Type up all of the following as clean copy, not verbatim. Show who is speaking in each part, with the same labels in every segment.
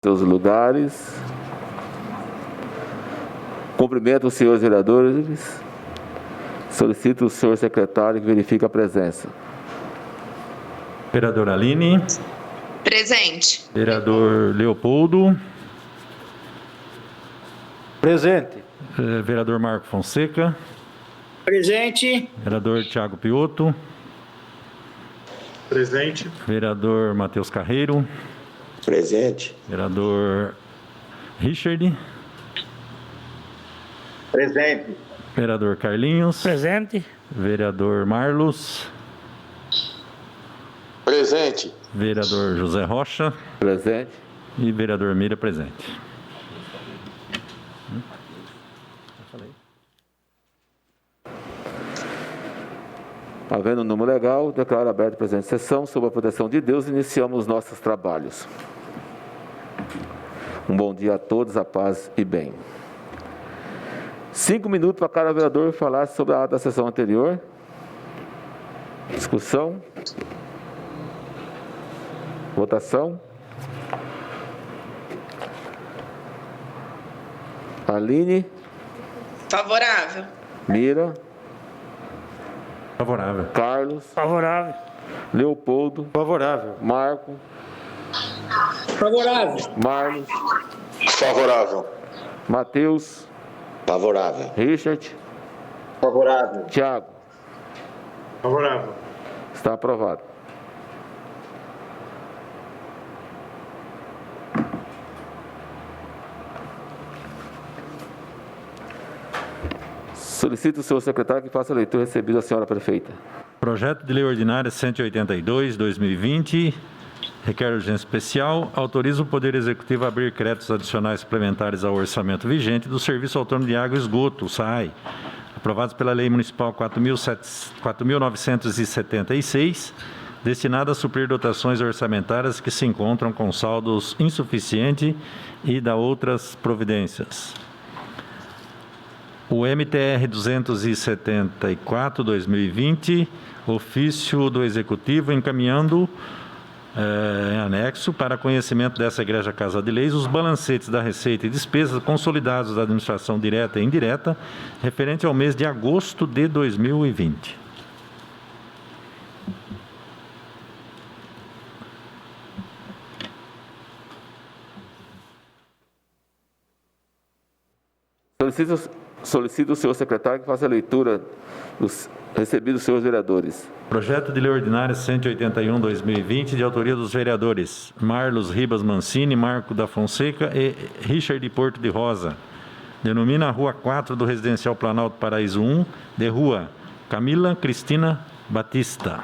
Speaker 1: Seus lugares. Cumprimento os senhores vereadores. Solicito o senhor secretário que verifique a presença.
Speaker 2: Vereadora Aline.
Speaker 3: Presente.
Speaker 2: Vereador Leopoldo.
Speaker 4: Presente.
Speaker 2: Vereador Marco Fonseca.
Speaker 4: Presente.
Speaker 2: Vereador Thiago Piotto.
Speaker 5: Presente.
Speaker 2: Vereador Matheus Carreiro.
Speaker 6: Presente.
Speaker 2: Vereador Richard.
Speaker 6: Presente.
Speaker 2: Vereador Carlinhos.
Speaker 4: Presente.
Speaker 2: Vereador Marlos.
Speaker 6: Presente.
Speaker 2: Vereador José Rocha.
Speaker 1: Presente.
Speaker 2: E vereador Mira, presente.
Speaker 1: Havendo um número legal, declaro aberta a presente sessão. Sob a proteção de Deus, iniciamos nossos trabalhos. Um bom dia a todos, a paz e bem. 5 minutos para cada vereador falar sobre a ata da sessão anterior. Discussão. Votação. Aline.
Speaker 3: Favorável.
Speaker 1: Mira.
Speaker 2: Favorável.
Speaker 1: Carlos.
Speaker 4: Favorável.
Speaker 1: Leopoldo.
Speaker 4: Favorável.
Speaker 1: Marco.
Speaker 4: Favorável.
Speaker 1: Marlos.
Speaker 6: Favorável.
Speaker 1: Matheus.
Speaker 6: Favorável.
Speaker 1: Richard.
Speaker 6: Favorável.
Speaker 1: Thiago.
Speaker 5: Favorável.
Speaker 1: Está aprovado. Solicito o senhor secretário que faça a leitura recebida da senhora prefeita.
Speaker 2: Projeto de Lei Ordinária 182/2020, requer urgência especial, autoriza o Poder Executivo a abrir créditos adicionais suplementares ao orçamento vigente do Serviço Autônomo de Água e Esgoto, SAAI, aprovados pela Lei Municipal 4.976, destinada a suprir dotações orçamentárias que se encontram com saldos insuficiente e da outras providências. O MTR 274/2020, ofício do Executivo encaminhando em anexo para conhecimento dessa Igreja Casa de Leis os balancetes da receita e despesas consolidados da administração direta e indireta referente ao mês de agosto de 2020.
Speaker 1: Solicito o senhor secretário que faça a leitura dos recebidos dos senhores vereadores.
Speaker 2: Projeto de Lei Ordinária 181/2020, de autoria dos vereadores Marlos Ribas Mancini, Marco da Fonseca e Richard Porto de Rosa. Denomina a Rua 4 do Residencial Planalto Paraíso 1 de Rua Camila Cristina Batista.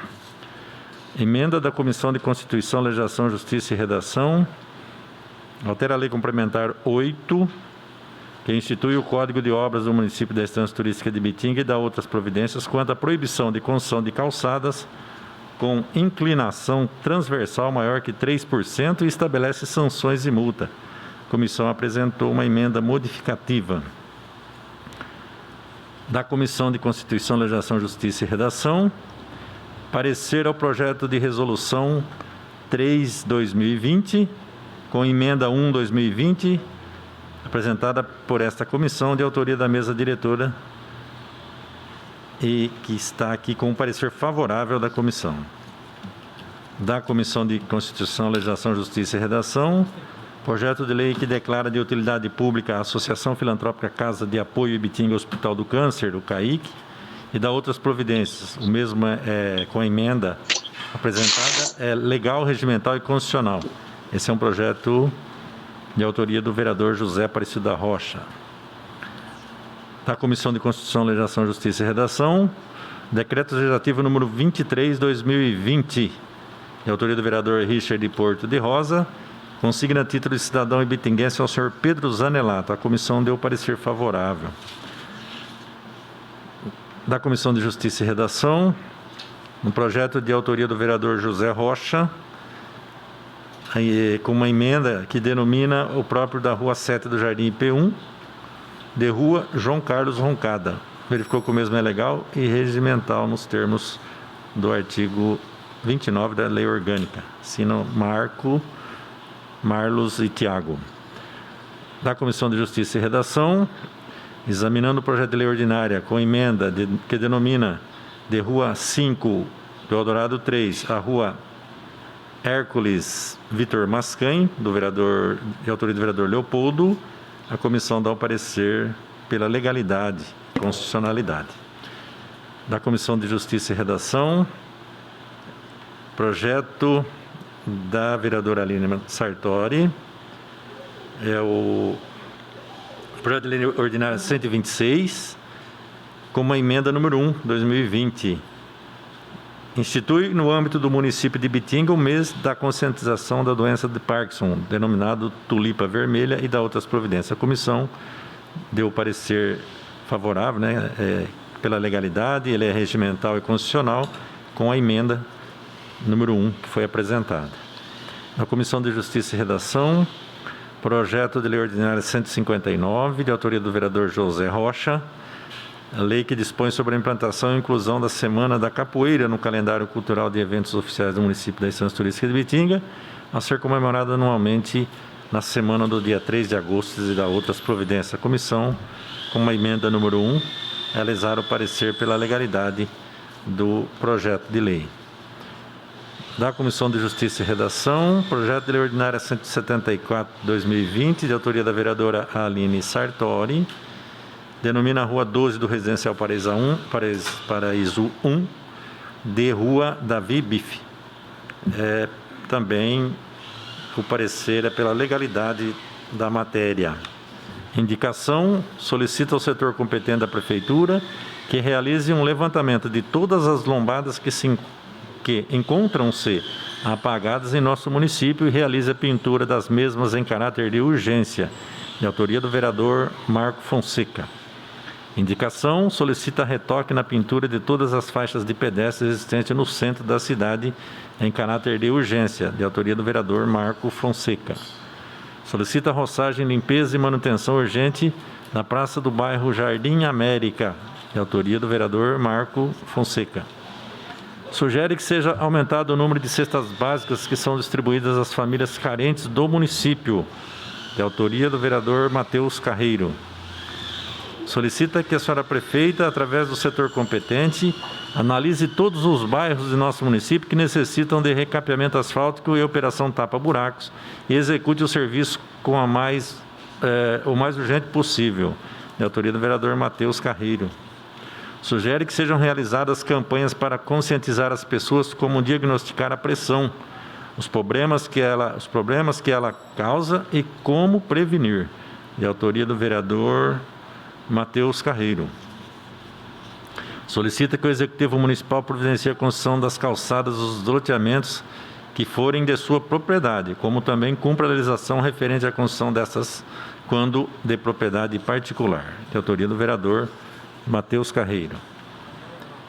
Speaker 2: Emenda da Comissão de Constituição, Legislação, Justiça e Redação. Altera a Lei Complementar 8, que institui o Código de Obras do município da Estância Turística de Ibitinga e dá outras providências quanto à proibição de construção de calçadas com inclinação transversal maior que 3% e estabelece sanções e multa. A comissão apresentou uma emenda modificativa. Da Comissão de Constituição, Legislação, Justiça e Redação, parecer ao projeto de resolução 3/2020, com emenda 1/2020, apresentada por esta comissão, de autoria da mesa diretora, e que está aqui com um parecer favorável da comissão. Da Comissão de Constituição, Legislação, Justiça e Redação, projeto de lei que declara de utilidade pública a Associação Filantrópica Casa de Apoio Ibitinga Hospital do Câncer, o CAIC, e dá outras providências. O mesmo com a emenda apresentada é legal, regimental e constitucional. Esse é um projeto de autoria do vereador José Aparecido da Rocha. Da Comissão de Constituição, Legislação, Justiça e Redação, decreto legislativo número 23/2020, de autoria do vereador Richard Porto de Rosa, consigna título de cidadão ibitinguense ao senhor Pedro Zanelato. A comissão deu parecer favorável. Da Comissão de Justiça e Redação, um projeto de autoria do vereador José Rocha, com uma emenda que denomina o próprio da Rua 7 do Jardim IP1, de Rua João Carlos Roncada. Verificou que o mesmo é legal e regimental nos termos do artigo 29 da Lei Orgânica. Assina Marco Marlos e Tiago. Da Comissão de Justiça e Redação, examinando o projeto de lei ordinária com emenda que denomina de Rua 5 do Eldorado 3 a Rua Hércules Vitor Mascaim, de autoria do vereador Leopoldo, a comissão dá o parecer pela legalidade e constitucionalidade. Da Comissão de Justiça e Redação, projeto da vereadora Aline Sartori, é o projeto de lei ordinária 126, com uma emenda número 1, 2020. Institui no âmbito do município de Ibitinga o mês da conscientização da doença de Parkinson, denominado Tulipa Vermelha, e da outras providências. A comissão deu parecer favorável, pela legalidade, ele é regimental e constitucional, com a emenda número 1 que foi apresentada. Na Comissão de Justiça e Redação, projeto de lei ordinária 159, de autoria do vereador José Rocha, a lei que dispõe sobre a implantação e inclusão da Semana da Capoeira no calendário cultural de eventos oficiais do município da Estância Turística de Ibitinga, a ser comemorada anualmente na semana do dia 3 de agosto e da outras providências. A comissão, com uma emenda número 1, realizar o parecer pela legalidade do projeto de lei. Da Comissão de Justiça e Redação, projeto de lei ordinária 174/2020, de autoria da vereadora Aline Sartori, denomina a Rua 12 do Residencial Paraíso 1 de Rua Davi Bife. Também o parecer é pela legalidade da matéria. Indicação: solicita ao setor competente da Prefeitura que realize um levantamento de todas as lombadas que encontram-se apagadas em nosso município e realize a pintura das mesmas em caráter de urgência, de autoria do vereador Marco Fonseca. Indicação: solicita retoque na pintura de todas as faixas de pedestres existentes no centro da cidade em caráter de urgência, de autoria do vereador Marco Fonseca. Solicita roçagem, limpeza e manutenção urgente na praça do bairro Jardim América, de autoria do vereador Marco Fonseca. Sugere que seja aumentado o número de cestas básicas que são distribuídas às famílias carentes do município, de autoria do vereador Matheus Carreiro. Solicita que a senhora prefeita, através do setor competente, analise todos os bairros de nosso município que necessitam de recapeamento asfáltico e operação tapa-buracos e execute o serviço com o mais urgente possível, de autoria do vereador Matheus Carreiro. Sugere que sejam realizadas campanhas para conscientizar as pessoas como diagnosticar a pressão, os problemas que ela causa e como prevenir, de autoria do vereador Matheus Carreiro. Solicita que o Executivo Municipal providencie a construção das calçadas dos loteamentos que forem de sua propriedade, como também cumpra a legislação referente à construção dessas quando de propriedade particular, de autoria do vereador Matheus Carreiro.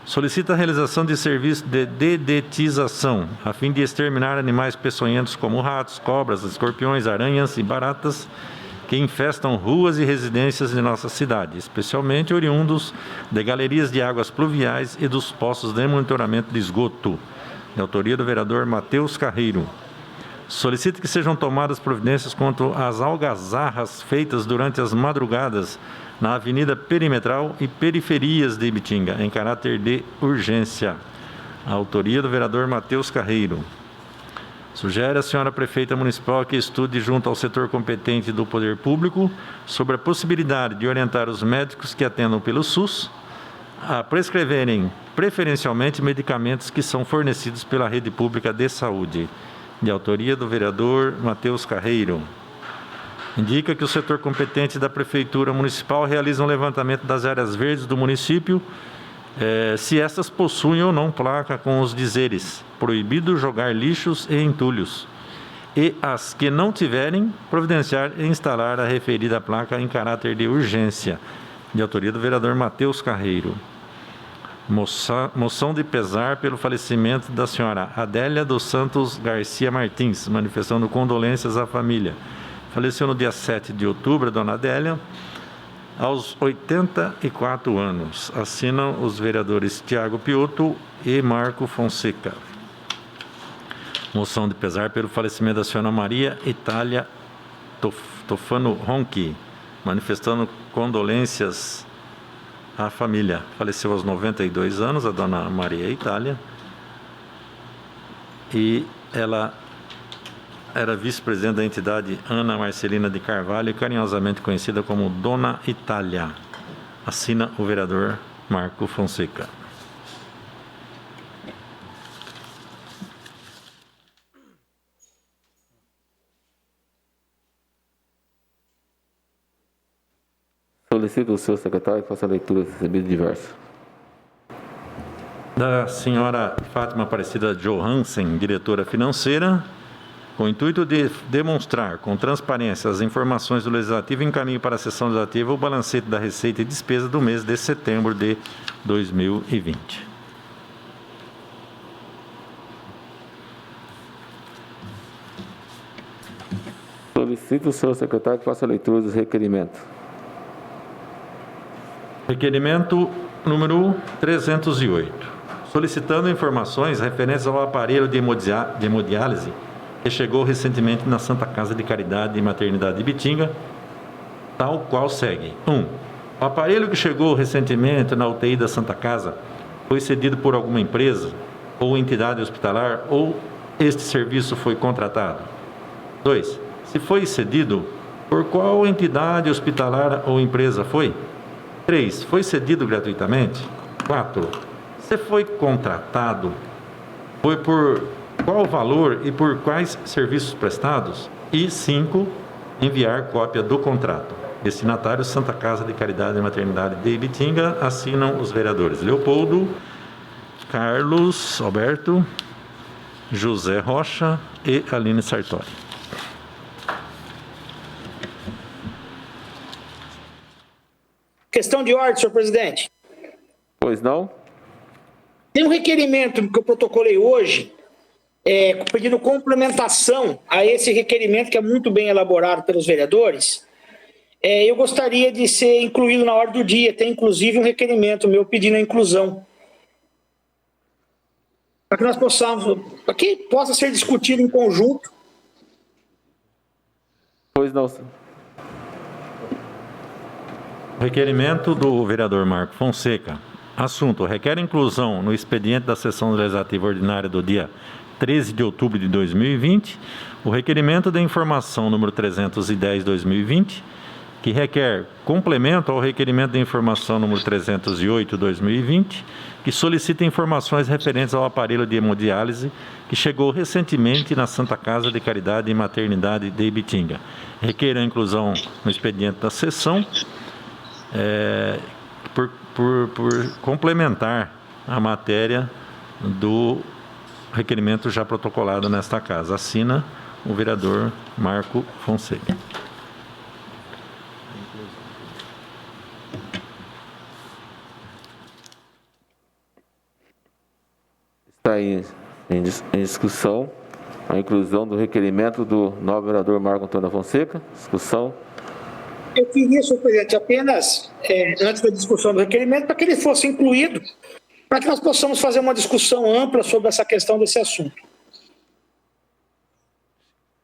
Speaker 2: Solicita a realização de serviço de dedetização, a fim de exterminar animais peçonhentos como ratos, cobras, escorpiões, aranhas e baratas que infestam ruas e residências de nossa cidade, especialmente oriundos de galerias de águas pluviais e dos postos de monitoramento de esgoto, de autoria do vereador Matheus Carreiro. Solicita que sejam tomadas providências quanto às algazarras feitas durante as madrugadas na Avenida Perimetral e periferias de Ibitinga, em caráter de urgência. A autoria do vereador Matheus Carreiro. Sugere a senhora prefeita municipal que estude junto ao setor competente do poder público sobre a possibilidade de orientar os médicos que atendam pelo SUS a prescreverem preferencialmente medicamentos que são fornecidos pela rede pública de saúde, de autoria do vereador Matheus Carreiro. Indica que o setor competente da Prefeitura Municipal realiza um levantamento das áreas verdes do município, se estas possuem ou não placa com os dizeres proibido jogar lixos e entulhos, e as que não tiverem, providenciar e instalar a referida placa em caráter de urgência, de autoria do vereador Matheus Carreiro. Moção de pesar pelo falecimento da senhora Adélia dos Santos Garcia Martins, manifestando condolências à família. Faleceu no dia 7 de outubro, a dona Adélia, aos 84 anos. Assinam os vereadores Tiago Piotto e Marco Fonseca. moção de pesar pelo falecimento da senhora Maria Itália Tofano Ronchi, manifestando condolências à família. Faleceu aos 92 anos, a dona Maria Itália, e ela era vice-presidente da entidade Ana Marcelina de Carvalho, carinhosamente conhecida como Dona Itália. Assina o vereador Marco Fonseca.
Speaker 1: Solicito o senhor secretário que faça a leitura do recebido diverso.
Speaker 2: Da senhora Fátima Aparecida Johansen, diretora financeira, com o intuito de demonstrar com transparência as informações do Legislativo, encaminho para a sessão legislativa o balancete da receita e despesa do mês de setembro de 2020.
Speaker 1: Solicito o senhor secretário que faça a leitura dos requerimentos.
Speaker 2: Requerimento número 308, solicitando informações referentes ao aparelho de hemodiálise que chegou recentemente na Santa Casa de Caridade e Maternidade de Ibitinga, tal qual segue. 1. O aparelho que chegou recentemente na UTI da Santa Casa foi cedido por alguma empresa ou entidade hospitalar ou este serviço foi contratado? 2. Se foi cedido, por qual entidade hospitalar ou empresa foi? 3. Foi cedido gratuitamente? 4. Se foi contratado, foi por qual valor e por quais serviços prestados? E 5. Enviar cópia do contrato. Destinatário Santa Casa de Caridade e Maternidade de Ibitinga. Assinam os vereadores Leopoldo, Carlos Alberto, José Rocha e Aline Sartori.
Speaker 4: Questão de ordem, senhor presidente.
Speaker 1: Pois não?
Speaker 4: Tem um requerimento que eu protocolei hoje, pedindo complementação a esse requerimento que é muito bem elaborado pelos vereadores. Eu gostaria de ser incluído na ordem do dia. Tem inclusive um requerimento meu pedindo a inclusão, para que nós possamos, para que possa ser discutido em conjunto.
Speaker 1: Pois não.
Speaker 2: Requerimento do vereador Marco Fonseca. Assunto: requer inclusão no expediente da sessão legislativa ordinária do dia 13 de outubro de 2020, o requerimento de informação número 310/2020, que requer complemento ao requerimento de informação número 308/2020, que solicita informações referentes ao aparelho de hemodiálise que chegou recentemente na Santa Casa de Caridade e Maternidade de Ibitinga. Requer a inclusão no expediente da sessão, por complementar a matéria do requerimento já protocolado nesta casa. Assina o vereador Marco Fonseca.
Speaker 1: Está em discussão a inclusão do requerimento do novo vereador Marco Antônio Fonseca. Discussão.
Speaker 4: Eu queria, senhor presidente, apenas, antes da discussão do requerimento, para que ele fosse incluído, para que nós possamos fazer uma discussão ampla sobre essa questão desse assunto.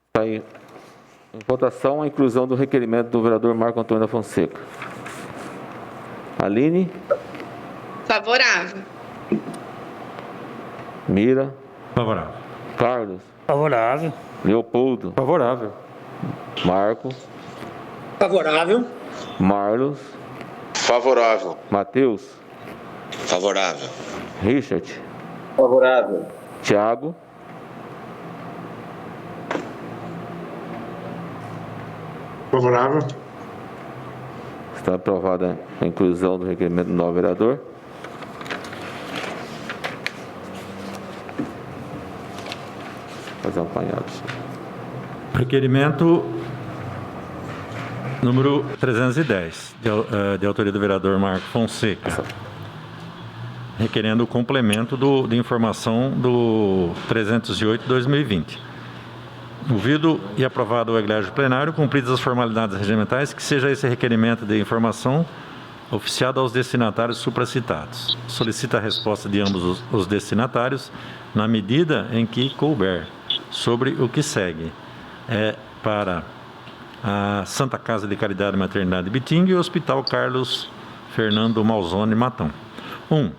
Speaker 1: Está em votação a inclusão do requerimento do vereador Marco Antônio Fonseca. Aline?
Speaker 3: Favorável.
Speaker 1: Mira?
Speaker 2: Favorável.
Speaker 1: Carlos?
Speaker 5: Favorável.
Speaker 1: Leopoldo?
Speaker 5: Favorável.
Speaker 1: Marco?
Speaker 4: Favorável.
Speaker 1: Marlos?
Speaker 6: Favorável.
Speaker 1: Mateus?
Speaker 6: Favorável.
Speaker 1: Richard?
Speaker 6: Favorável.
Speaker 1: Tiago?
Speaker 5: Favorável.
Speaker 1: Está aprovada a inclusão do requerimento do novo vereador. Fazer um apanhado.
Speaker 2: Requerimento número 310, de autoria do vereador Marco Fonseca, requerendo o complemento de informação do 308/2020. Ouvido e aprovado o egrégio plenário, cumpridas as formalidades regimentais, que seja esse requerimento de informação oficiado aos destinatários supracitados. Solicita a resposta de ambos os destinatários, na medida em que couber. sobre o que segue. É para a Santa Casa de Caridade e Maternidade Bitinga e o Hospital Carlos Fernando Malzone Matão. 1.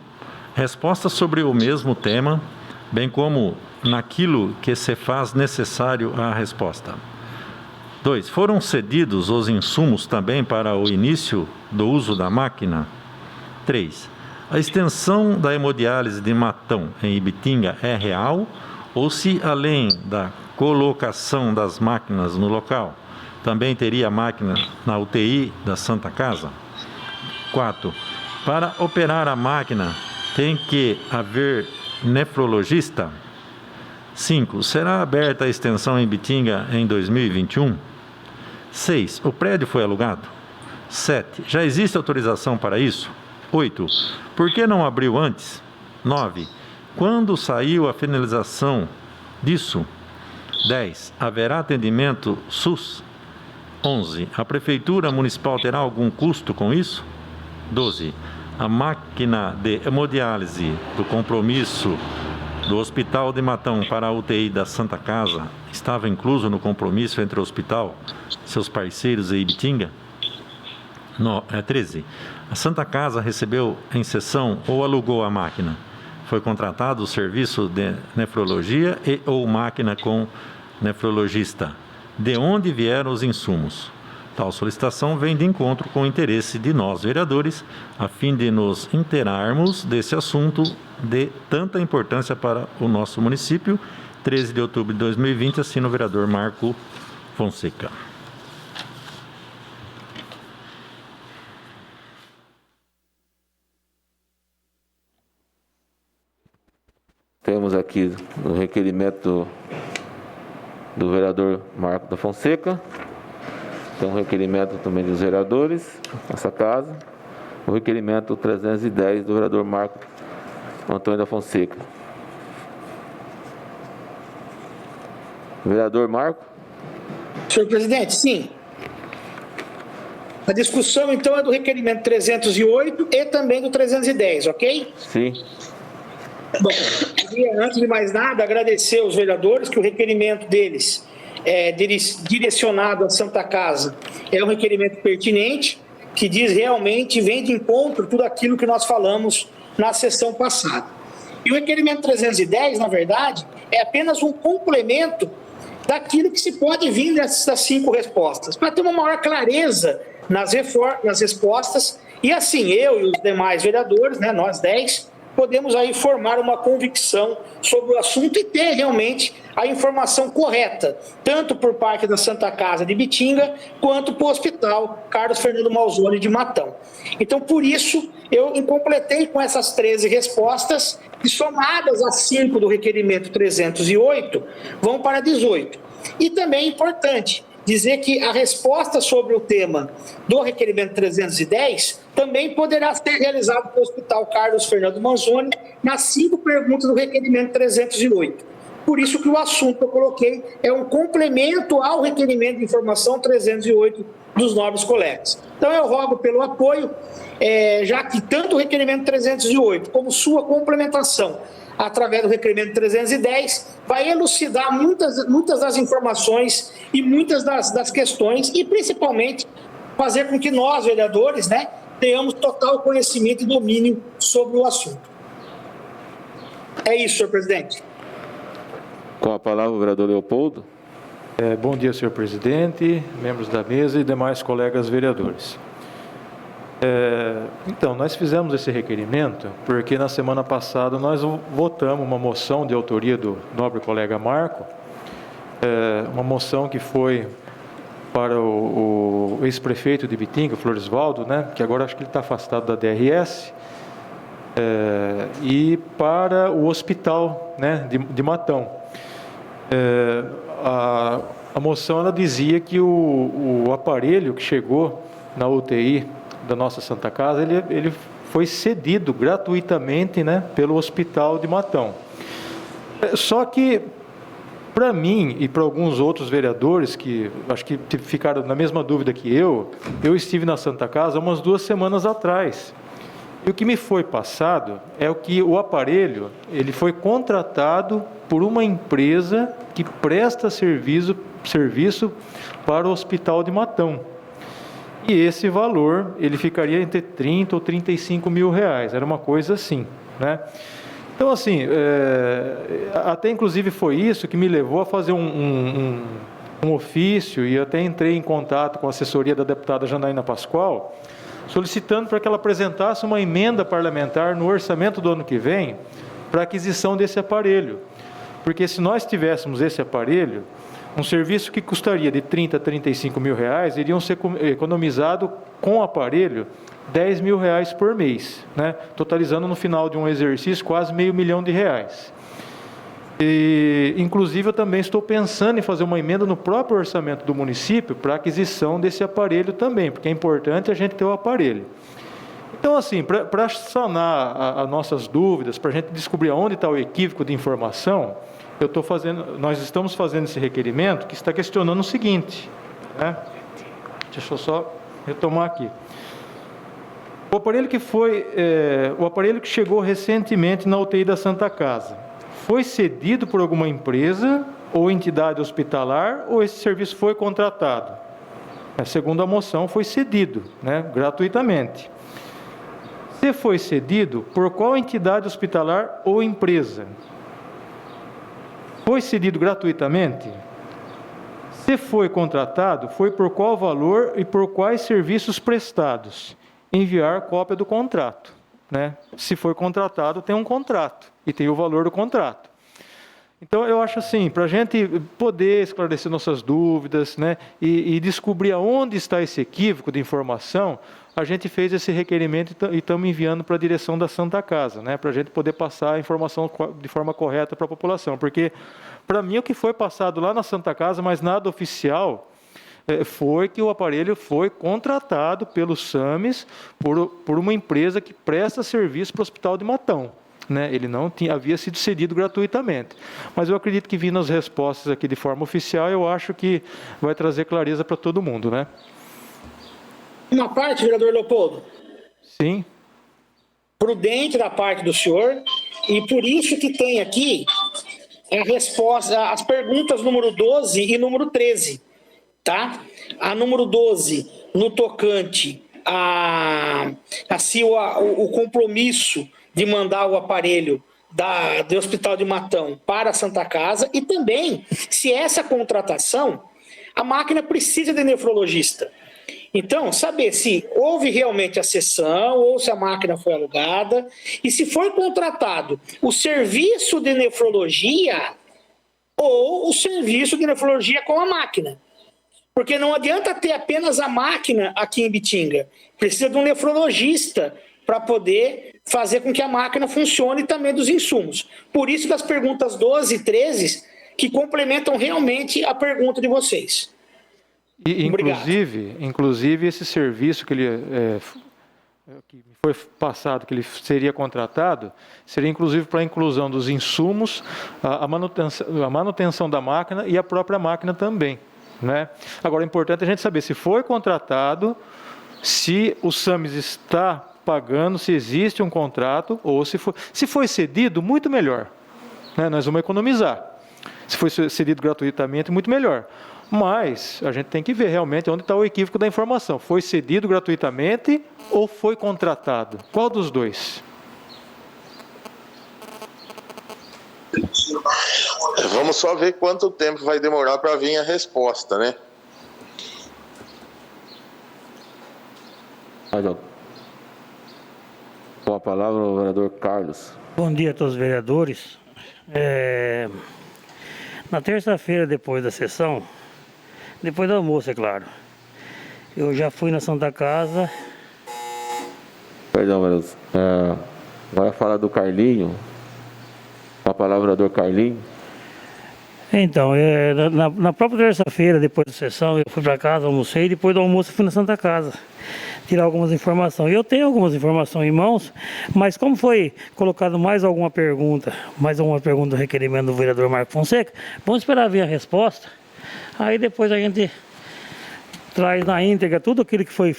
Speaker 2: Resposta sobre o mesmo tema, bem como naquilo que se faz necessário à resposta. 2. Foram cedidos os insumos também para o início do uso da máquina? 3. A extensão da hemodiálise de Matão em Ibitinga é real ou se, além da colocação das máquinas no local, também teria máquina na UTI da Santa Casa? 4. Para operar a máquina, tem que haver nefrologista? 5. Será aberta a extensão em Ibitinga em 2021? 6. O prédio foi alugado? 7. Já existe autorização para isso? 8. Por que não abriu antes? 9. Quando saiu a finalização disso? 10. Haverá atendimento SUS? 11. A Prefeitura Municipal terá algum custo com isso? 12. A máquina de hemodiálise do compromisso do Hospital de Matão para a UTI da Santa Casa estava incluso no compromisso entre o hospital, seus parceiros e Ibitinga? 13. A Santa Casa recebeu em cessão ou alugou a máquina? Foi contratado o serviço de nefrologia e ou máquina com nefrologista? De onde vieram os insumos? Tal solicitação vem de encontro com o interesse de nós, vereadores, a fim de nos inteirarmos desse assunto de tanta importância para o nosso município. 13 de outubro de 2020, assina o vereador Marco Fonseca.
Speaker 1: Temos aqui o requerimento do vereador Marco da Fonseca. Tem um requerimento também dos vereadores nessa casa. O requerimento 310 do vereador Marco Antônio da Fonseca. Vereador Marco?
Speaker 4: Senhor presidente, sim. A discussão, então, é do requerimento 308 e também do 310, ok?
Speaker 1: Sim.
Speaker 4: Bom, queria, antes de mais nada, agradecer aos vereadores que o requerimento deles direcionado à Santa Casa é um requerimento pertinente, que diz realmente, vem de encontro tudo aquilo que nós falamos na sessão passada. E o requerimento 310, na verdade, é apenas um complemento daquilo que se pode vir dessas 5 respostas, para ter uma maior clareza nas respostas, e assim eu e os demais vereadores, né, nós 10, podemos aí formar uma convicção sobre o assunto e ter realmente a informação correta, tanto por parte da Santa Casa de Bitinga, quanto para o Hospital Carlos Fernando Malzone de Matão. Então, por isso, eu completei com essas 13 respostas, que somadas às 5 do requerimento 308, vão para 18. E também é importante dizer que a resposta sobre o tema do requerimento 310 também poderá ser realizada pelo Hospital Carlos Fernando Manzoni nas 5 perguntas do requerimento 308. Por isso que o assunto que eu coloquei é um complemento ao requerimento de informação 308 dos nobres colegas. Então eu rogo pelo apoio, já que tanto o requerimento 308 como sua complementação através do requerimento 310, vai elucidar muitas das informações e muitas das questões e, principalmente, fazer com que nós, vereadores, né, tenhamos total conhecimento e domínio sobre o assunto. É isso, senhor presidente.
Speaker 1: Com a palavra o vereador Leopoldo.
Speaker 7: Bom dia, senhor presidente, membros da mesa e demais colegas vereadores. Então, nós fizemos esse requerimento porque na semana passada nós votamos uma moção de autoria do nobre colega Marco, uma moção que foi para o ex-prefeito de Ibitinga, Floresvaldo, né, que agora acho que ele está afastado da DRS, e para o hospital, né, de Matão. A moção ela dizia que o aparelho que chegou na UTI da nossa Santa Casa, ele foi cedido gratuitamente, né, pelo Hospital de Matão. Só que, para mim e para alguns outros vereadores que acho que ficaram na mesma dúvida que eu estive na Santa Casa umas 2 semanas atrás. E o que me foi passado é que o aparelho ele foi contratado por uma empresa que presta serviço para o Hospital de Matão. E esse valor, ele ficaria entre 30 ou 35 mil reais, era uma coisa assim, né? Então, assim, até inclusive foi isso que me levou a fazer um ofício, e até entrei em contato com a assessoria da deputada Janaína Pascoal, solicitando para que ela apresentasse uma emenda parlamentar no orçamento do ano que vem para aquisição desse aparelho. Porque se nós tivéssemos esse aparelho, um serviço que custaria de 30 a 35 mil reais, iriam ser economizado com o aparelho 10 mil reais por mês, né? Totalizando no final de um exercício quase R$500 mil. E, inclusive, eu também estou pensando em fazer uma emenda no próprio orçamento do município para aquisição desse aparelho também, porque é importante a gente ter o aparelho. Então, assim, para sanar as nossas dúvidas, para a gente descobrir onde está o equívoco de informação, nós estamos fazendo esse requerimento que está questionando o seguinte, né? Deixa eu só retomar aqui. O aparelho que chegou recentemente na UTI da Santa Casa, foi cedido por alguma empresa ou entidade hospitalar, ou esse serviço foi contratado? Segundo a moção, foi cedido, né, gratuitamente. Se foi cedido, por qual entidade hospitalar ou empresa? Foi cedido gratuitamente? Se foi contratado, foi por qual valor e por quais serviços prestados? Enviar cópia do contrato, né? Se foi contratado, tem um contrato e tem o valor do contrato. Então, eu acho assim, para a gente poder esclarecer nossas dúvidas, né, e descobrir aonde está esse equívoco de informação, a gente fez esse requerimento e estamos enviando para a direção da Santa Casa, né, para a gente poder passar a informação de forma correta para a população. Porque, para mim, o que foi passado lá na Santa Casa, mas nada oficial, foi que o aparelho foi contratado pelo SAMES por uma empresa que presta serviço para o Hospital de Matão, né? Ele não havia sido cedido gratuitamente. Mas eu acredito que, vindo as respostas aqui de forma oficial, eu acho que vai trazer clareza para todo mundo, né?
Speaker 4: Uma parte, vereador Leopoldo.
Speaker 7: Sim.
Speaker 4: Prudente da parte do senhor, e por isso que tem aqui a resposta, as perguntas número 12 e número 13. Tá? A número 12, no tocante o compromisso de mandar o aparelho do Hospital de Matão para a Santa Casa, e também se essa contratação, a máquina precisa de nefrologista. Então, saber se houve realmente a cessão ou se a máquina foi alugada, e se foi contratado o serviço de nefrologia ou o serviço de nefrologia com a máquina. Porque não adianta ter apenas a máquina aqui em Bitinga. Precisa de um nefrologista para poder fazer com que a máquina funcione, e também dos insumos. Por isso das perguntas 12 e 13, que complementam realmente a pergunta de vocês.
Speaker 7: E, inclusive esse serviço que foi passado, que ele seria contratado, seria inclusive para a inclusão dos insumos, a manutenção da máquina e a própria máquina também, né? Agora, é importante a gente saber se foi contratado, se o SAMES está pagando, se existe um contrato, ou se foi cedido, muito melhor, né? Nós vamos economizar. Se foi cedido gratuitamente, muito melhor. Mas a gente tem que ver realmente onde está o equívoco da informação. Foi cedido gratuitamente ou foi contratado? Qual dos dois?
Speaker 6: Vamos só ver quanto tempo vai demorar para vir a resposta, né?
Speaker 1: Com a palavra o vereador Carlos.
Speaker 5: Bom dia a todos os vereadores. Na terça-feira, depois da sessão, depois do almoço, é claro, eu já fui na Santa Casa.
Speaker 1: Perdão, vereador. Agora falar do Carlinho. Com a palavra o vereador Carlinho.
Speaker 5: Então, na própria terça-feira, depois da sessão, eu fui para casa, almocei, e depois do almoço eu fui na Santa Casa tirar algumas informações. Eu tenho algumas informações em mãos, mas como foi colocado mais alguma pergunta do requerimento do vereador Marco Fonseca, vamos esperar ver a resposta. Aí depois a gente traz na íntegra tudo aquilo que foi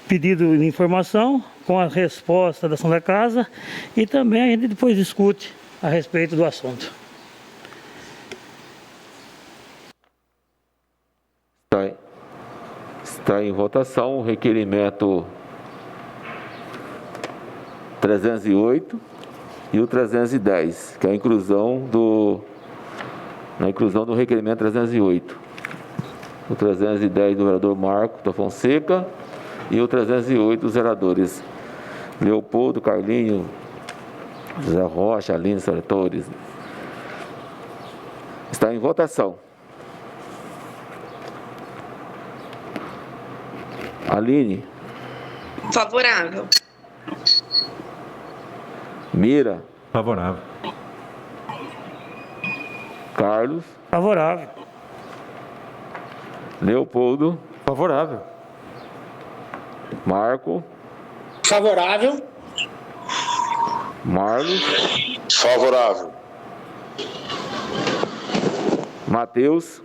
Speaker 5: pedido de informação, com a resposta da Santa Casa, e também a gente depois discute a respeito do assunto.
Speaker 1: Está em votação o requerimento 308 e o 310, que é a inclusão do requerimento 308. O 310 do vereador Marco da Fonseca e o 308 dos vereadores Leopoldo, Carlinho, José Rocha, Aline Sartori. Está em votação. Aline.
Speaker 3: Favorável.
Speaker 1: Mira.
Speaker 2: Favorável.
Speaker 1: Carlos.
Speaker 5: Favorável.
Speaker 1: Leopoldo.
Speaker 7: Favorável.
Speaker 1: Marco.
Speaker 4: Favorável.
Speaker 1: Marlos.
Speaker 6: Favorável.
Speaker 1: Matheus.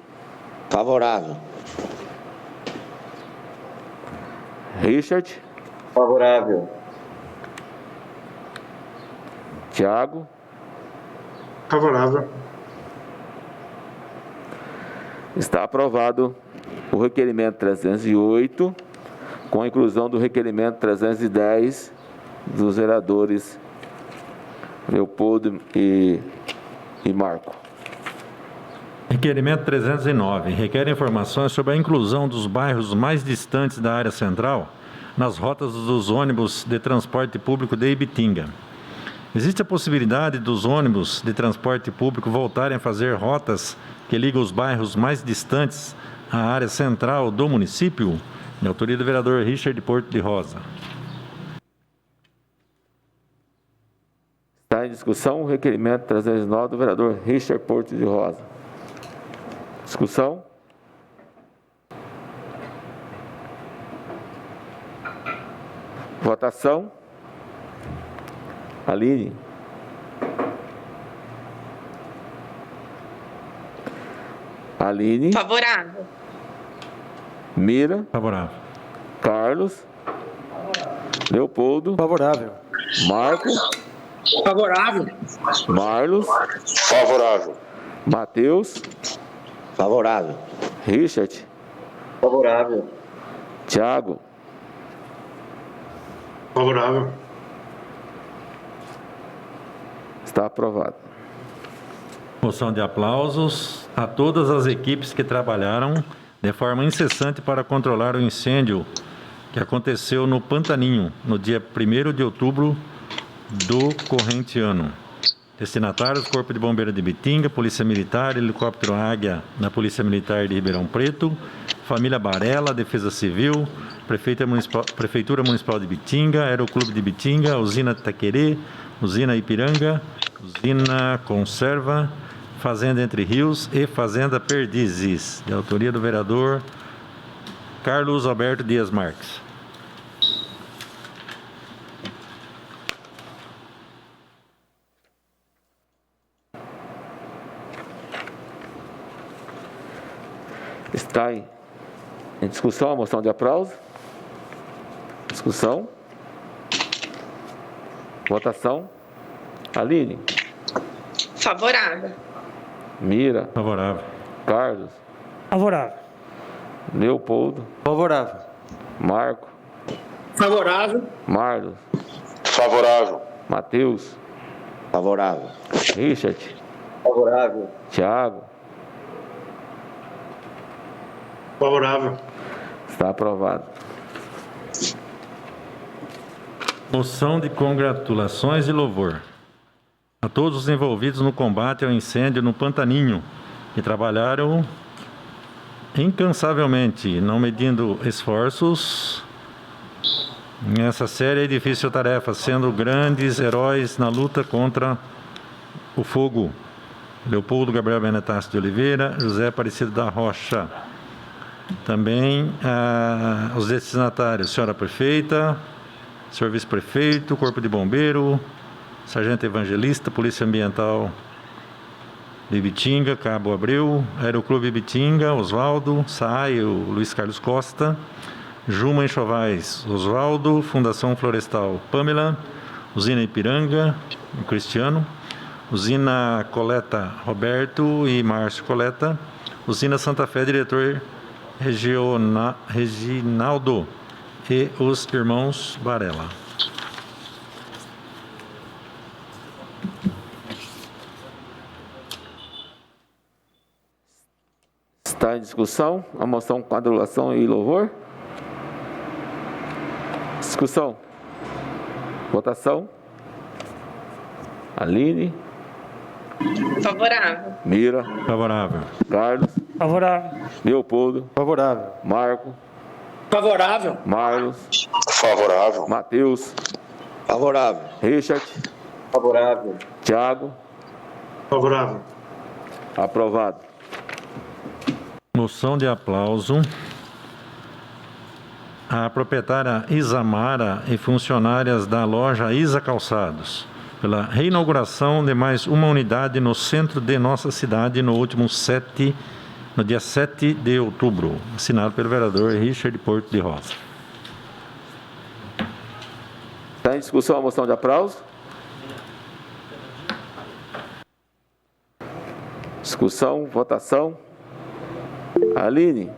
Speaker 8: Favorável.
Speaker 1: Richard.
Speaker 8: Favorável.
Speaker 1: Tiago.
Speaker 9: Favorável.
Speaker 1: Está aprovado o requerimento 308, com a inclusão do requerimento 310 dos vereadores Leopoldo e Marco.
Speaker 2: Requerimento 309. Requer informações sobre a inclusão dos bairros mais distantes da área central nas rotas dos ônibus de transporte público de Ibitinga. Existe a possibilidade dos ônibus de transporte público voltarem a fazer rotas que ligam os bairros mais distantes à área central do município? De autoria do vereador Richard Porto de Rosa.
Speaker 1: Está em discussão o requerimento 309 do vereador Richard Porto de Rosa. Discussão? Votação? Aline? Aline?
Speaker 3: Favorável.
Speaker 1: Mira?
Speaker 2: Favorável.
Speaker 1: Carlos? Leopoldo?
Speaker 7: Favorável.
Speaker 1: Marco?
Speaker 4: Favorável.
Speaker 1: Marlos?
Speaker 6: Favorável.
Speaker 1: Matheus?
Speaker 8: Favorável.
Speaker 1: Richard?
Speaker 8: Favorável.
Speaker 1: Tiago?
Speaker 9: Favorável.
Speaker 1: Está aprovado.
Speaker 2: Moção de aplausos a todas as equipes que trabalharam de forma incessante para controlar o incêndio que aconteceu no Pantaninho, no dia 1º de outubro do corrente ano. Destinatários: Corpo de Bombeiro de Ibitinga, Polícia Militar, Helicóptero Águia da Polícia Militar de Ribeirão Preto, Família Barella, Defesa Civil, Prefeitura Municipal de Ibitinga, Aeroclube de Ibitinga, Usina Taquerê, Usina Ipiranga, Usina Conserva, Fazenda Entre Rios e Fazenda Perdizes, de autoria do vereador Carlos Alberto Dias Marques.
Speaker 1: Está em discussão a moção de aplauso? Discussão? Votação? Aline?
Speaker 3: Favorável.
Speaker 1: Mira?
Speaker 2: Favorável.
Speaker 1: Carlos?
Speaker 5: Favorável.
Speaker 1: Leopoldo?
Speaker 7: Favorável.
Speaker 1: Marco?
Speaker 4: Favorável.
Speaker 1: Marlos?
Speaker 6: Favorável.
Speaker 1: Matheus?
Speaker 8: Favorável.
Speaker 1: Richard?
Speaker 8: Favorável.
Speaker 1: Tiago?
Speaker 9: Favorável.
Speaker 1: Está aprovado.
Speaker 2: Moção de congratulações e louvor a todos os envolvidos no combate ao incêndio no Pantaninho, que trabalharam incansavelmente, não medindo esforços nessa séria e difícil tarefa, sendo grandes heróis na luta contra o fogo. Leopoldo Gabriel Benetassi de Oliveira, José Aparecido da Rocha. Também os destinatários: senhora prefeita, senhor vice-prefeito, Corpo de Bombeiro, Sargento Evangelista, Polícia Ambiental de Ibitinga, Cabo Abreu, Aeroclube Ibitinga, Oswaldo, SAI, o Luiz Carlos Costa, Juma Enxovais, Oswaldo, Fundação Florestal, Pamela, Usina Ipiranga, o Cristiano, Usina Coleta, Roberto e Márcio Coleta, Usina Santa Fé, diretor Reginaldo e os irmãos Varela.
Speaker 1: Está em discussão a moção com adulação e louvor? Discussão. Votação. Aline.
Speaker 3: Favorável.
Speaker 1: Mira.
Speaker 2: Favorável.
Speaker 1: Carlos.
Speaker 5: Favorável.
Speaker 1: Leopoldo.
Speaker 7: Favorável.
Speaker 1: Marco.
Speaker 4: Favorável.
Speaker 1: Marlos.
Speaker 6: Favorável.
Speaker 1: Matheus.
Speaker 8: Favorável.
Speaker 1: Richard.
Speaker 8: Favorável.
Speaker 1: Tiago.
Speaker 9: Favorável.
Speaker 1: Aprovado.
Speaker 2: Moção de aplauso. A proprietária Isamara e funcionárias da loja Isa Calçados, pela reinauguração de mais uma unidade no centro de nossa cidade no dia 7 de outubro. Assinado pelo vereador Richard Porto de Rosa.
Speaker 1: Está em discussão a moção de aplauso? Discussão, votação. Aline.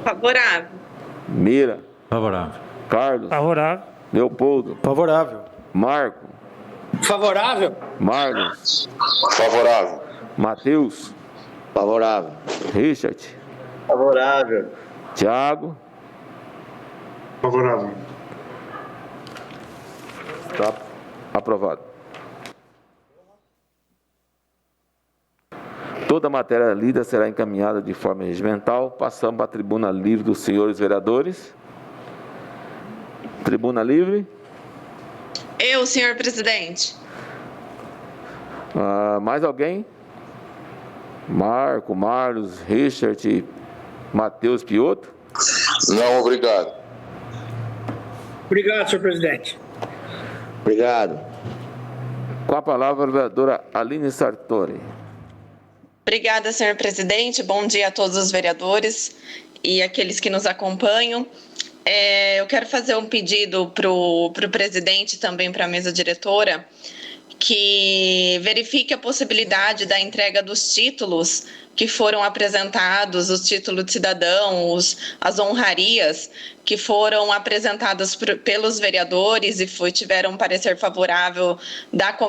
Speaker 3: Favorável.
Speaker 1: Mira.
Speaker 2: Favorável.
Speaker 1: Carlos.
Speaker 5: Favorável.
Speaker 1: Leopoldo.
Speaker 7: Favorável.
Speaker 1: Marco.
Speaker 4: Favorável.
Speaker 1: Marlos.
Speaker 6: Favorável.
Speaker 1: Matheus.
Speaker 8: Favorável.
Speaker 1: Richard.
Speaker 8: Favorável.
Speaker 1: Tiago.
Speaker 9: Favorável.
Speaker 1: Está aprovado. Toda a matéria lida será encaminhada de forma regimental. Passamos para a tribuna livre dos senhores vereadores. Tribuna livre.
Speaker 3: Eu, senhor presidente.
Speaker 1: Mais alguém? Marco, Marlos, Richard, Matheus Piotto?
Speaker 6: Não, obrigado.
Speaker 4: Obrigado, senhor presidente.
Speaker 8: Obrigado.
Speaker 1: Com a palavra, a vereadora Aline Sartori.
Speaker 3: Obrigada, senhor presidente. Bom dia a todos os vereadores e aqueles que nos acompanham. Eu quero fazer um pedido para o presidente e também para a mesa diretora que verifique a possibilidade da entrega dos títulos que foram apresentados, os títulos de cidadão, as honrarias que foram apresentadas pelos vereadores e tiveram um parecer favorável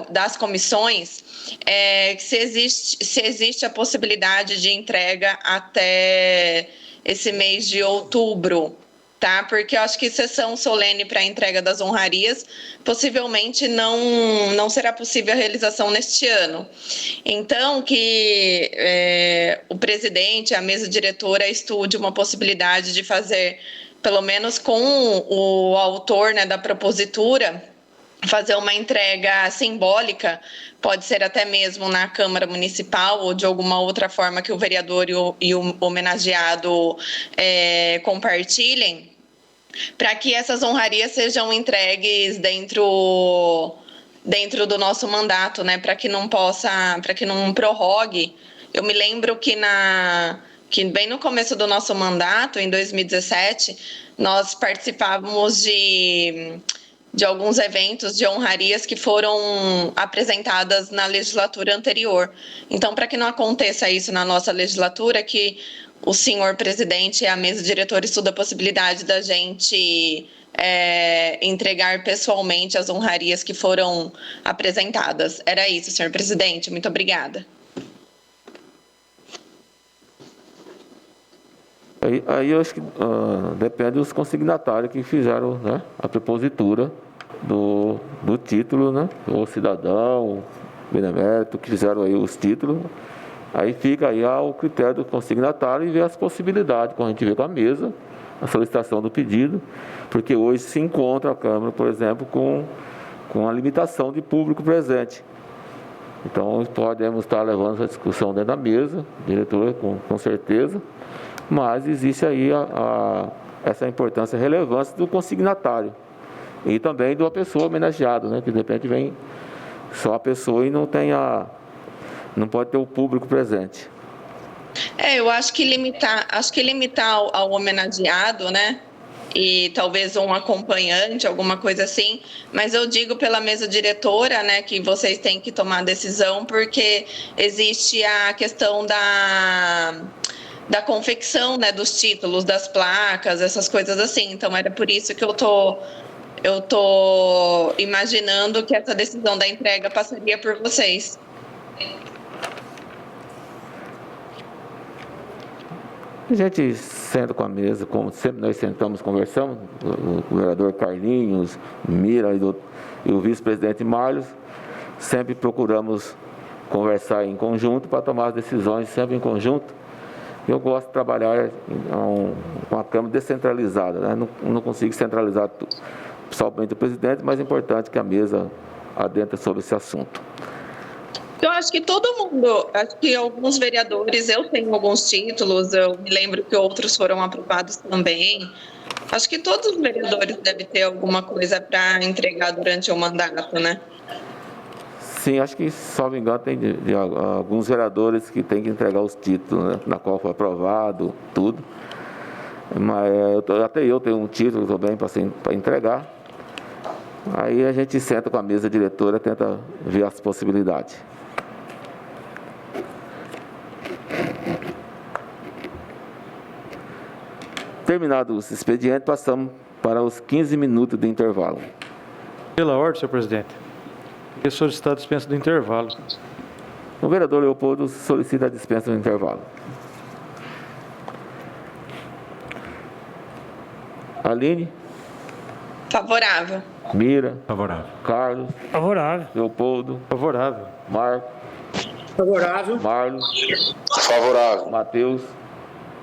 Speaker 3: das comissões, se existe a possibilidade de entrega até esse mês de outubro. Tá? Porque eu acho que sessão solene para a entrega das honrarias possivelmente não será possível a realização neste ano. Então, que o presidente, a mesa diretora, estude uma possibilidade de fazer, pelo menos com o autor, né, da propositura, fazer uma entrega simbólica, pode ser até mesmo na Câmara Municipal ou de alguma outra forma que o vereador e o homenageado compartilhem, para que essas honrarias sejam entregues dentro do nosso mandato, né? Para que não prorrogue. Eu me lembro que bem no começo do nosso mandato, em 2017, nós participávamos de alguns eventos de honrarias que foram apresentadas na legislatura anterior. Então, para que não aconteça isso na nossa legislatura, que o senhor presidente e a mesa diretora estudam a possibilidade da gente entregar pessoalmente as honrarias que foram apresentadas. Era isso, senhor presidente. Muito obrigada.
Speaker 1: Aí eu acho que depende dos consignatários que fizeram, né, a propositura do título, né, o cidadão, benemérito, que fizeram aí os títulos. Aí fica aí ao critério do consignatário e ver as possibilidades, quando a gente vê com a mesa, a solicitação do pedido, porque hoje se encontra a Câmara, por exemplo, com a limitação de público presente. Então, podemos estar levando essa discussão dentro da mesa, diretora, com certeza, mas existe aí essa importância e relevância do consignatário e também da pessoa homenageada, né, que de repente vem só a pessoa e não pode ter o público presente.
Speaker 3: Eu acho que limitar ao homenageado, né? E talvez um acompanhante, alguma coisa assim, mas eu digo pela mesa diretora, né, que vocês têm que tomar decisão, porque existe a questão da confecção, né, dos títulos, das placas, essas coisas assim. Então era por isso que eu tô imaginando que essa decisão da entrega passaria por vocês.
Speaker 1: A gente senta com a mesa, como sempre nós sentamos, conversamos, o vereador Carlinhos, Mira e o vice-presidente Marlos, sempre procuramos conversar em conjunto para tomar as decisões sempre em conjunto. Eu gosto de trabalhar com a Câmara descentralizada, né? Não consigo centralizar tudo, somente o presidente, mas é importante que a mesa adentre sobre esse assunto.
Speaker 3: Eu acho que todo mundo, acho que alguns vereadores, eu tenho alguns títulos, eu me lembro que outros foram aprovados também. Acho que todos os vereadores devem ter alguma coisa para entregar durante o mandato, né?
Speaker 1: Sim, acho que, salvo engano, tem de alguns vereadores que têm que entregar os títulos, né, na qual foi aprovado, tudo. Mas até eu tenho um título também para entregar. Aí a gente senta com a mesa diretora e tenta ver as possibilidades. Terminados os expedientes, passamos para os 15 minutos de intervalo.
Speaker 7: Pela ordem, senhor presidente. Queria solicitar a dispensa do intervalo.
Speaker 1: O vereador Leopoldo solicita a dispensa do intervalo. Aline?
Speaker 3: Favorável.
Speaker 1: Mira?
Speaker 2: Favorável.
Speaker 1: Carlos?
Speaker 5: Favorável.
Speaker 1: Leopoldo?
Speaker 7: Favorável.
Speaker 1: Marco?
Speaker 4: Favorável.
Speaker 1: Marlos?
Speaker 6: Favorável.
Speaker 1: Matheus?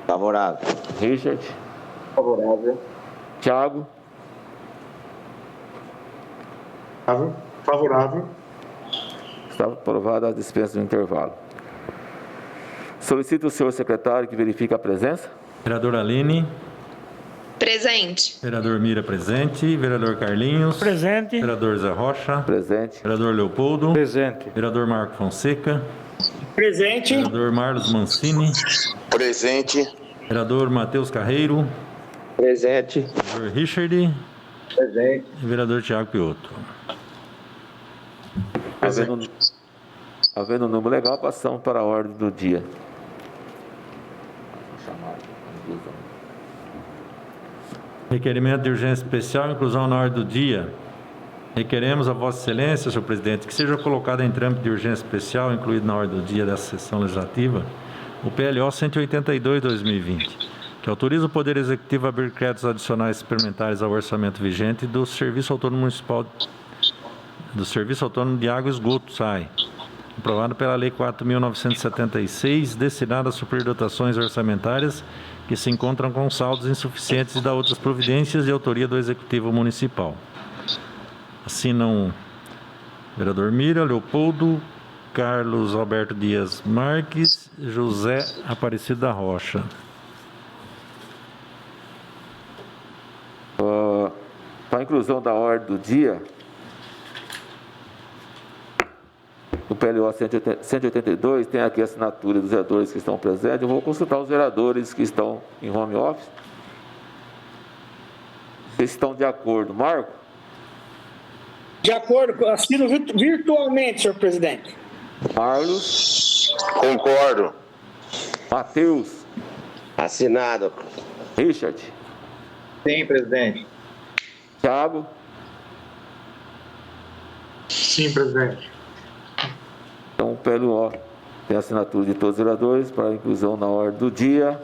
Speaker 8: Favorável.
Speaker 1: Richard?
Speaker 8: Favorável.
Speaker 1: Thiago?
Speaker 9: Favorável.
Speaker 1: Está aprovada a dispensa do intervalo. Solicito o senhor secretário que verifique a presença.
Speaker 2: Vereador Aline.
Speaker 3: Presente.
Speaker 2: Vereador Mira, presente. Vereador Carlinhos.
Speaker 5: Presente.
Speaker 2: Vereador Zé Rocha.
Speaker 1: Presente.
Speaker 2: Vereador Leopoldo.
Speaker 7: Presente.
Speaker 2: Vereador Marco Fonseca.
Speaker 4: Presente.
Speaker 2: Vereador Marlos Mancini.
Speaker 6: Presente.
Speaker 2: Vereador Matheus Carreiro.
Speaker 8: Presente.
Speaker 2: Vereador Richard.
Speaker 8: Presente.
Speaker 2: E vereador Tiago Piotto.
Speaker 1: Havendo um número legal, passamos para a ordem do dia.
Speaker 2: Requerimento de urgência especial, inclusão na ordem do dia. Requeremos a Vossa Excelência, senhor presidente, que seja colocado em trâmite de urgência especial, incluído na ordem do dia dessa sessão legislativa, o PLO 182/2020, que autoriza o Poder Executivo a abrir créditos adicionais suplementares ao orçamento vigente do Serviço Autônomo Municipal do Serviço Autônomo de Água e Esgoto, SAI, aprovado pela Lei 4.976, destinada a suprir dotações orçamentárias que se encontram com saldos insuficientes e da outras providências de autoria do Executivo Municipal. Assinam vereador Mira, Leopoldo, Carlos Alberto Dias Marques, José Aparecido da Rocha.
Speaker 1: Para a inclusão da ordem do dia, o PLO 182 tem aqui a assinatura dos vereadores que estão presentes. Eu vou consultar os vereadores que estão em home office. Vocês estão de acordo, Marco?
Speaker 4: De acordo, assino virtualmente, senhor presidente.
Speaker 1: Marlos?
Speaker 6: Concordo.
Speaker 1: Matheus?
Speaker 8: Assinado.
Speaker 1: Richard?
Speaker 8: Sim, presidente.
Speaker 1: Thiago?
Speaker 9: Sim, presidente.
Speaker 1: Então, o PLO tem a assinatura de todos os vereadores para a inclusão na ordem do dia.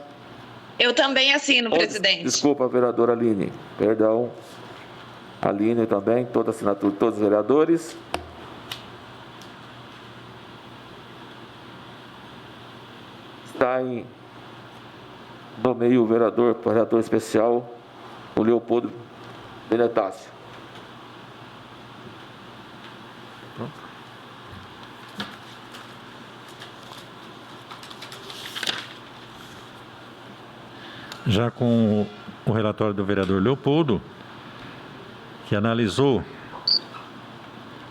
Speaker 3: Eu também assino, presidente.
Speaker 1: Desculpa, vereadora Aline. Perdão. Aline também, toda a assinatura de todos os vereadores. Está em nomeio o vereador especial, o Leopoldo Benetácio.
Speaker 2: Já com o relatório do vereador Leopoldo, que analisou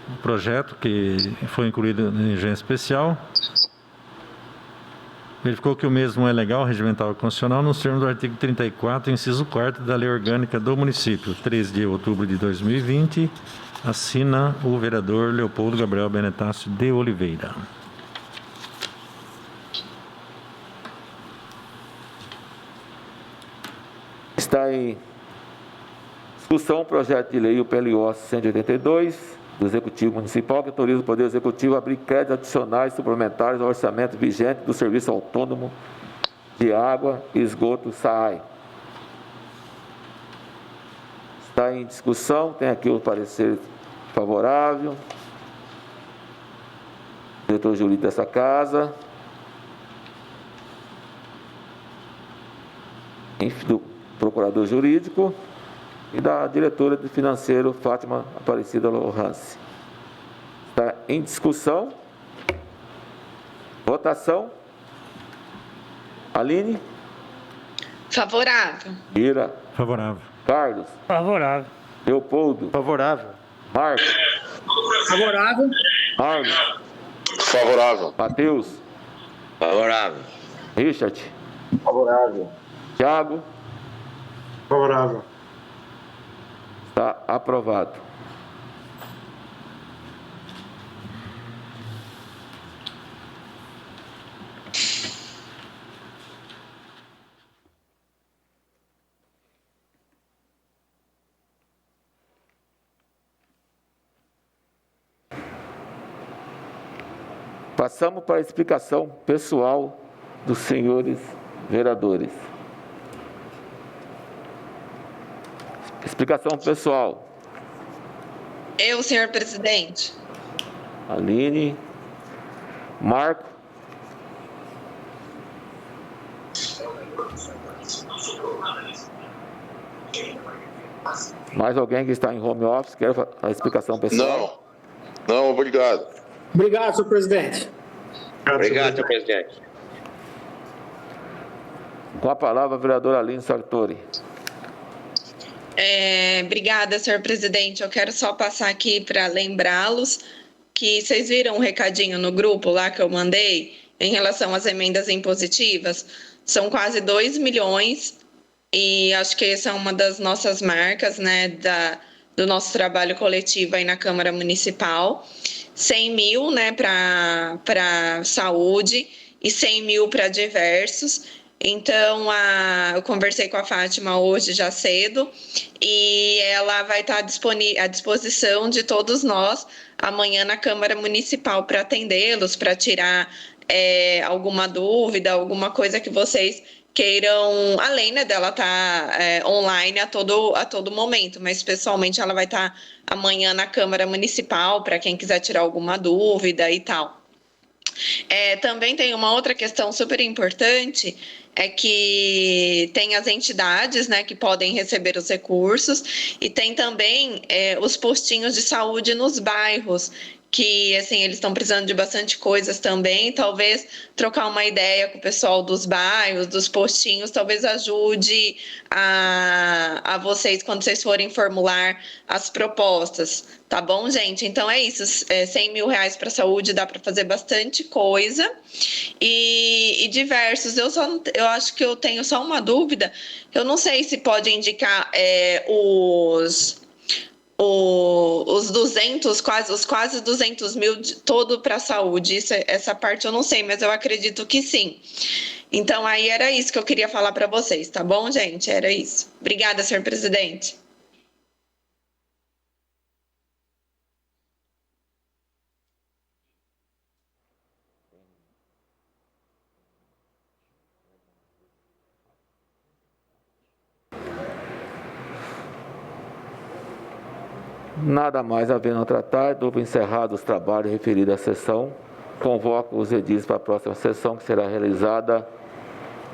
Speaker 2: o projeto que foi incluído em urgência especial, verificou que o mesmo é legal, regimental e constitucional nos termos do artigo 34, inciso 4º da Lei Orgânica do Município, 13 de outubro de 2020, assina o vereador Leopoldo Gabriel Benetácio de Oliveira.
Speaker 1: Está em discussão o projeto de lei, o PLO 182, do Executivo Municipal, que autoriza o Poder Executivo a abrir créditos adicionais suplementares ao orçamento vigente do Serviço Autônomo de Água e Esgoto, SAAI. Está em discussão, tem aqui o parecer favorável, diretor jurídico dessa casa, do procurador jurídico e da diretora de financeiro, Fátima Aparecida Lohance. Está em discussão. Votação. Aline?
Speaker 3: Favorável.
Speaker 1: Ira?
Speaker 2: Favorável.
Speaker 1: Carlos?
Speaker 5: Favorável.
Speaker 1: Leopoldo?
Speaker 7: Favorável.
Speaker 1: Marcos?
Speaker 4: Favorável.
Speaker 1: Arno?
Speaker 6: Favorável.
Speaker 1: Matheus?
Speaker 8: Favorável.
Speaker 1: Richard?
Speaker 8: Favorável.
Speaker 1: Thiago?
Speaker 9: Favorável.
Speaker 1: Está aprovado. Passamos para a explicação pessoal dos senhores vereadores. Explicação pessoal.
Speaker 3: Eu, senhor presidente.
Speaker 1: Aline. Marco. Mais alguém que está em home office quer a explicação pessoal?
Speaker 6: Não, obrigado.
Speaker 4: Obrigado, senhor presidente.
Speaker 8: Obrigado, senhor presidente.
Speaker 1: Com a palavra, a vereadora Aline Sartori.
Speaker 3: Obrigada, senhor presidente. Eu quero só passar aqui para lembrá-los que vocês viram um recadinho no grupo lá que eu mandei em relação às emendas impositivas. São quase 2 milhões e acho que essa é uma das nossas marcas, né, do nosso trabalho coletivo aí na Câmara Municipal. 100 mil, né, para saúde e 100 mil para diversos. Então, eu conversei com a Fátima hoje já cedo e ela vai estar à disposição de todos nós amanhã na Câmara Municipal para atendê-los, para tirar alguma dúvida, alguma coisa que vocês queiram, além, né, dela estar online a todo momento, mas pessoalmente ela vai estar amanhã na Câmara Municipal para quem quiser tirar alguma dúvida e tal. Também tem uma outra questão super importante, é que tem as entidades, né, que podem receber os recursos e tem também os postinhos de saúde nos bairros, que assim, eles estão precisando de bastante coisas também, talvez trocar uma ideia com o pessoal dos bairros, dos postinhos, talvez ajude a vocês quando vocês forem formular as propostas, tá bom, gente? Então é isso, 100 mil reais para saúde dá para fazer bastante coisa e diversos, eu acho que eu tenho só uma dúvida, eu não sei se pode indicar os 200, quase 200 mil todo para a saúde. Essa parte eu não sei, mas eu acredito que sim. Então, aí era isso que eu queria falar para vocês, tá bom, gente? Era isso. Obrigada, senhor presidente.
Speaker 1: Nada mais havendo a tratar, dou encerrado os trabalhos referidos à sessão. Convoco os edis para a próxima sessão, que será realizada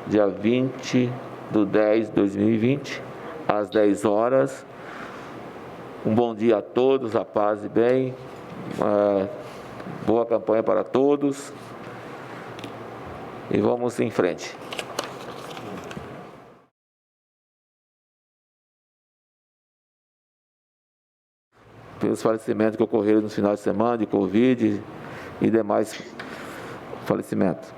Speaker 1: dia 20/10/2020, às 10 horas. Um bom dia a todos, a paz e bem. Boa campanha para todos. E vamos em frente. Pelos falecimentos que ocorreram no final de semana de Covid e demais falecimentos.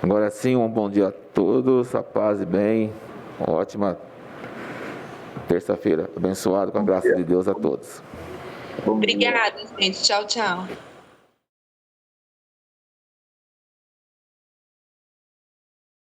Speaker 1: Agora sim, um bom dia a todos, a paz e bem. Uma ótima terça-feira, abençoado com a graça de Deus a todos.
Speaker 3: Obrigada, gente. Tchau, tchau.